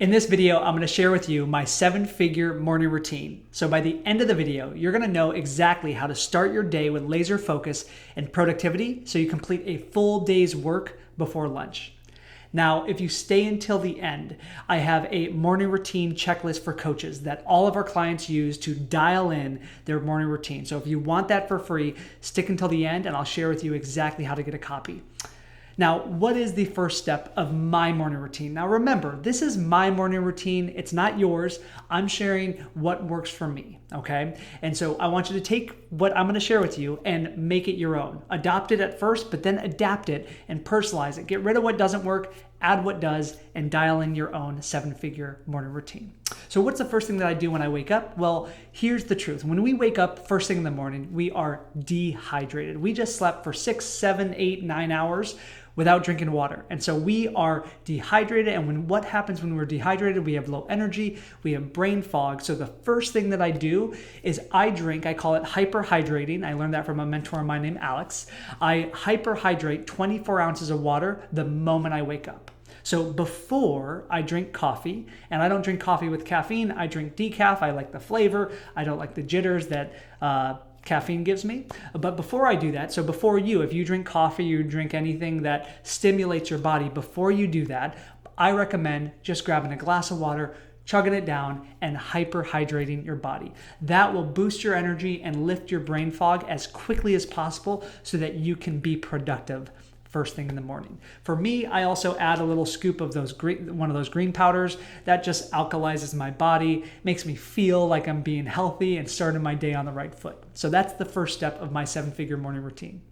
In this video, I'm going to share with you my 7-figure morning routine. So by the end of the video, you're going to know exactly how to start your day with laser focus and productivity so you complete a full day's work before lunch. Now, if you stay until the end, I have a morning routine checklist for coaches that all of our clients use to dial in their morning routine. So if you want that for free, stick until the end and I'll share with you exactly how to get a copy. Now, what is the first step of my morning routine? Now, remember, this is my morning routine. It's not yours. I'm sharing what works for me, okay? And so I want you to take what I'm going to share with you and make it your own. Adopt it at first, but then adapt it and personalize it. Get rid of what doesn't work, add what does, and dial in your own 7-figure morning routine. So what's the first thing that I do when I wake up? Well, here's the truth. When we wake up first thing in the morning, we are dehydrated. We just slept for 6, 7, 8, 9 hours without drinking water. And so we are dehydrated. And what happens when we're dehydrated? We have low energy, we have brain fog. So the first thing that I do is I call it hyperhydrating. I learned that from a mentor of mine named Alex. I hyperhydrate 24 ounces of water the moment I wake up. So before I drink coffee, and I don't drink coffee with caffeine, I drink decaf. I like the flavor. I don't like the jitters that caffeine gives me. But before I do that, so before if you drink coffee, you drink anything that stimulates your body, before you do that, I recommend just grabbing a glass of water, chugging it down, and hyperhydrating your body. That will boost your energy and lift your brain fog as quickly as possible so that you can be productive first thing in the morning. For me, I also add a little scoop of one of those green powders. That just alkalizes my body, makes me feel like I'm being healthy and starting my day on the right foot. So that's the first step of my 7-figure morning routine.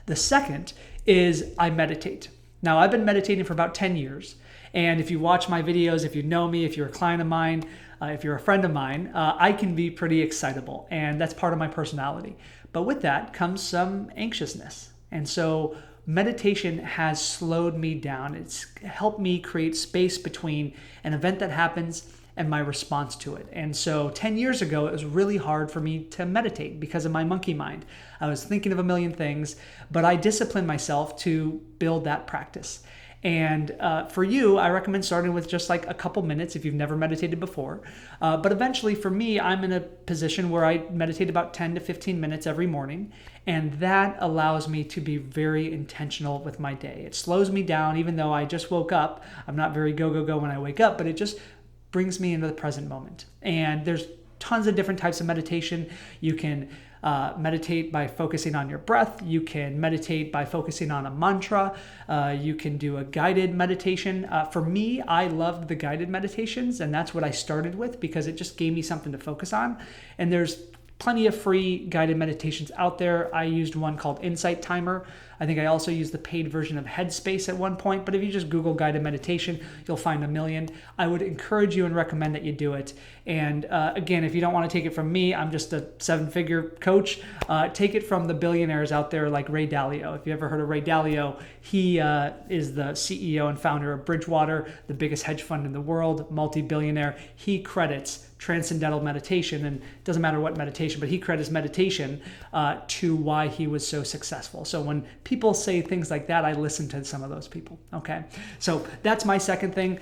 The second is I meditate. Now, I've been meditating for about 10 years. And if you watch my videos, if you know me, if you're a client of mine, if you're a friend of mine, I can be pretty excitable. And that's part of my personality. But with that comes some anxiousness. And so meditation has slowed me down. It's helped me create space between an event that happens and my response to it. And so 10 years ago, it was really hard for me to meditate because of my monkey mind. I was thinking of a million things, but I disciplined myself to build that practice. And for you, I recommend starting with just like a couple minutes if you've never meditated before. But eventually for me, I'm in a position where I meditate about 10 to 15 minutes every morning. And that allows me to be very intentional with my day. It slows me down, even though I just woke up. I'm not very go when I wake up, but it just brings me into the present moment. And there's tons of different types of meditation. You can meditate by focusing on your breath. You can meditate by focusing on a mantra. You can do a guided meditation. For me, I loved the guided meditations, and that's what I started with because it just gave me something to focus on. And there's plenty of free guided meditations out there. I used one called Insight Timer. I think I also used the paid version of Headspace at one point, but if you just Google guided meditation, you'll find a million. I would encourage you and recommend that you do it. And again, if you don't want to take it from me, I'm just a 7-figure coach. Take it from the billionaires out there like Ray Dalio. If you ever heard of Ray Dalio, he is the CEO and founder of Bridgewater, the biggest hedge fund in the world, multi-billionaire. He credits transcendental meditation, and it doesn't matter what meditation, but he credits meditation to why he was so successful. So when people say things like that, I listen to some of those people, okay? So that's my second thing.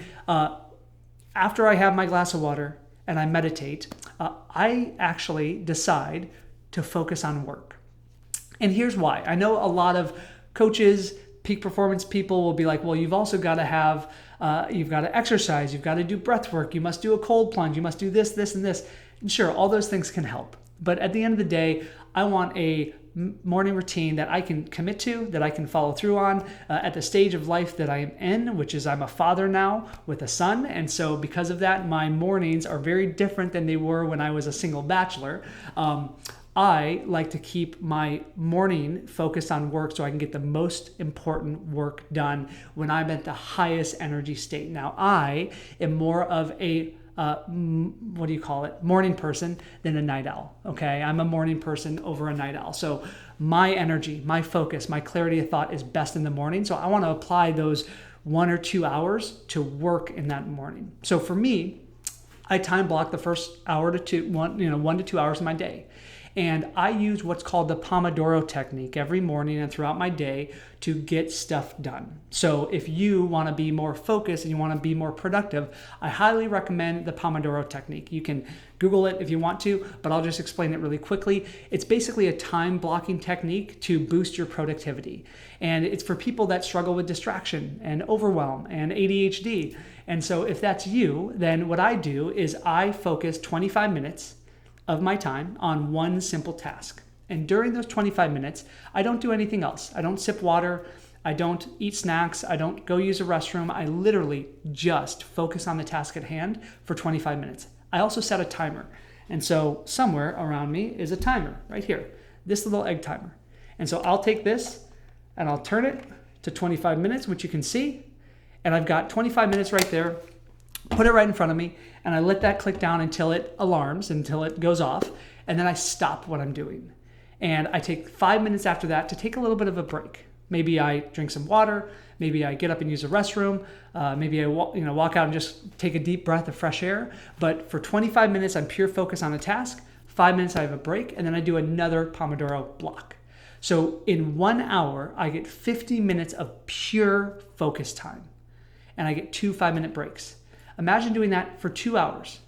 After I have my glass of water and I meditate, I actually decide to focus on work. And here's why. I know a lot of coaches, peak performance people will be like, well, you've also got to have, you've got to exercise, you've got to do breath work, you must do a cold plunge, you must do this, this, and this. And sure, all those things can help. But at the end of the day, I want a morning routine that I can commit to, that I can follow through on at the stage of life that I am in, which is I'm a father now with a son. And so because of that, my mornings are very different than they were when I was a single bachelor. I like to keep my morning focused on work so I can get the most important work done when I'm at the highest energy state. Now, I am more of a morning person than a night owl, okay? I'm a morning person over a night owl. So my energy, my focus, my clarity of thought is best in the morning. So I want to apply those 1 or 2 hours to work in that morning. So for me, I time block the first hour to 1 to 2 hours of my day. And I use what's called the Pomodoro technique every morning and throughout my day to get stuff done. So if you want to be more focused and you want to be more productive, I highly recommend the Pomodoro technique. You can Google it if you want to, but I'll just explain it really quickly. It's basically a time blocking technique to boost your productivity. And it's for people that struggle with distraction and overwhelm and ADHD. And so if that's you, then what I do is I focus 25 minutes of my time on one simple task. And during those 25 minutes, I don't do anything else. I don't sip water. I don't eat snacks. I don't go use a restroom. I literally just focus on the task at hand for 25 minutes. I also set a timer. And so somewhere around me is a timer right here, this little egg timer. And so I'll take this and I'll turn it to 25 minutes, which you can see. And I've got 25 minutes right there, put it right in front of me, and I let that click down until it alarms, until it goes off. And then I stop what I'm doing. And I take 5 minutes after that to take a little bit of a break. Maybe I drink some water. Maybe I get up and use a restroom. Maybe I walk out and just take a deep breath of fresh air. But for 25 minutes, I'm pure focus on a task. 5 minutes, I have a break. And then I do another Pomodoro block. So in 1 hour, I get 50 minutes of pure focus time. And I get 2 5-minute breaks. Imagine doing that for 2 hours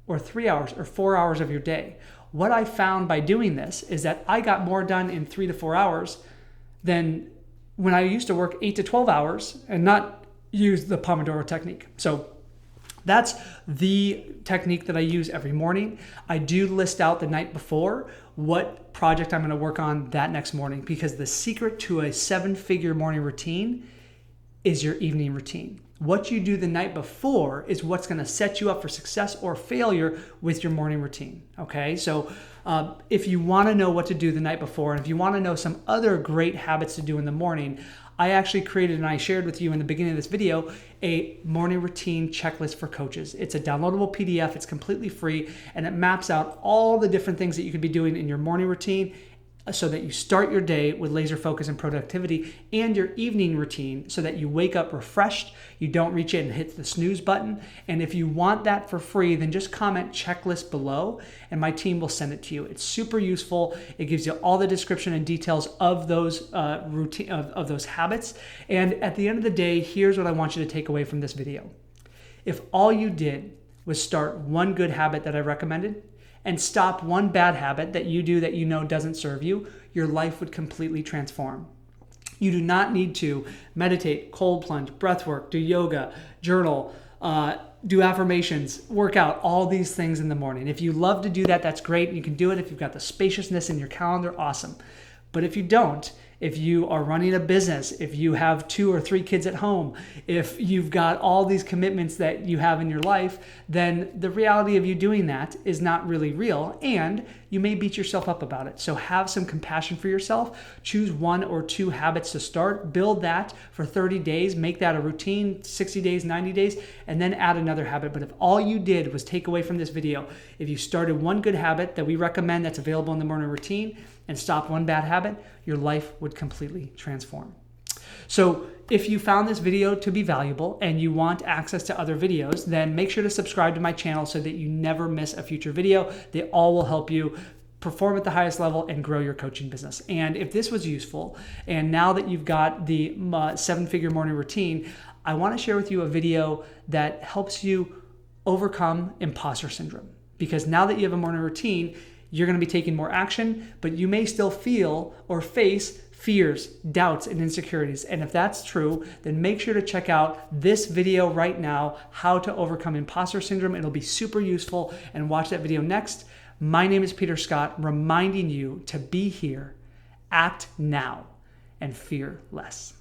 or 3 hours or 4 hours of your day. What I found by doing this is that I got more done in 3 to 4 hours than when I used to work 8 to 12 hours and not use the Pomodoro technique. So that's the technique that I use every morning. I do list out the night before what project I'm going to work on that next morning, because the secret to a 7-figure morning routine is your evening routine. What you do the night before is what's going to set you up for success or failure with your morning routine. Okay, so if you want to know what to do the night before, and if you want to know some other great habits to do in the morning, I actually created, and I shared with you in the beginning of this video, a morning routine checklist for coaches. It's a downloadable PDF, it's completely free, and it maps out all the different things that you could be doing in your morning routine so that you start your day with laser focus and productivity, and your evening routine so that you wake up refreshed, you don't reach in and hit the snooze button. And if you want that for free, then just comment checklist below and my team will send it to you. It's super useful. It gives you all the description and details of those of those habits. And at the end of the day, here's what I want you to take away from this video. If all you did was start one good habit that I recommended, and stop one bad habit that you do that you know doesn't serve you, your life would completely transform. You do not need to meditate, cold plunge, breath work, do yoga, journal, do affirmations, work out, all these things in the morning. If you love to do that, that's great. You can do it. If you've got the spaciousness in your calendar, awesome. But if you don't, if you are running a business, if you have 2 or 3 kids at home, if you've got all these commitments that you have in your life, then the reality of you doing that is not really real, and you may beat yourself up about it. So have some compassion for yourself. Choose 1 or 2 habits to start. Build that for 30 days. Make that a routine, 60 days, 90 days, and then add another habit. But if all you did was take away from this video, if you started one good habit that we recommend that's available in the morning routine and stopped one bad habit, your life would completely transform. So if you found this video to be valuable and you want access to other videos, then make sure to subscribe to my channel so that you never miss a future video. They all will help you perform at the highest level and grow your coaching business. And if this was useful, and now that you've got the 7-figure morning routine, I want to share with you a video that helps you overcome imposter syndrome. Because now that you have a morning routine, you're going to be taking more action, but you may still feel or face fears, doubts, and insecurities. And if that's true, then make sure to check out this video right now, how to overcome imposter syndrome. It'll be super useful, and watch that video next. My name is Peter Scott, reminding you to be here, act now, and fear less.